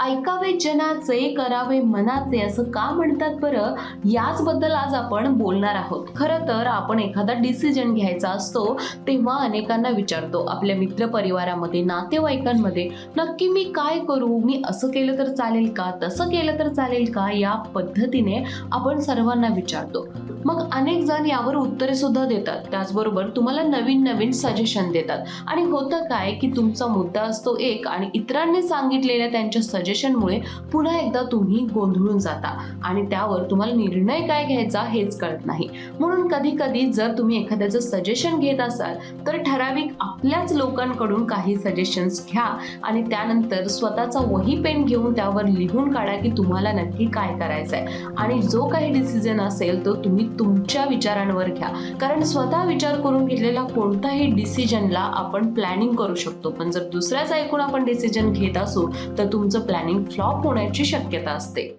ऐकावे जनाचे करावे मनाचे असं का म्हणतात बरं? याचबद्दल आज आपण बोलणार आहोत. खरं तर आपण एखादा डिसिजन घ्यायचा असतो तेव्हा अनेकांना विचारतो, आपल्या मित्रपरिवारामध्ये, नातेवाईकांमध्ये, नक्की मी काय करू? मी असं केलं तर चालेल का? तसं केलं तर चालेल का? या पद्धतीने आपण सर्वांना विचारतो. मग अनेक जण यावर उत्तरे सुद्धा देतात. त्याचबरोबर तुम्हाला नवीन नवीन सजेशन देतात. आणि होतं काय की तुमचा मुद्दा असतो एक आणि इतरांनी सांगितलेल्या त्यांच्या सजेशनमुळे पुन्हा एकदा तुम्ही गोंधळून जाता आणि त्यावर तुम्हाला निर्णय काय घ्यायचा हेच कळत नाही. म्हणून कधी कधी जर तुम्ही एखाद्याचं सजेशन घेत असाल तर ठराविक आपल्याच लोकांकडून काही सजेशन्स घ्या आणि त्यानंतर स्वतःचा वही पेन घेऊन त्यावर लिहून काढा की तुम्हाला नक्की काय करायचंय आणि जो काही डिसिजन असेल तो तुम्ही तुमच्या विचारांवर घ्या. कारण स्वतः विचार करून घेतलेला कोणताही डिसिजनला आपण प्लॅनिंग करू शकतो, पण जर दुसऱ्याच ऐकून आपण डिसिजन घेत असू तर तुमचं प्लॅनिंग फ्लॉप होण्याची शक्यता असते.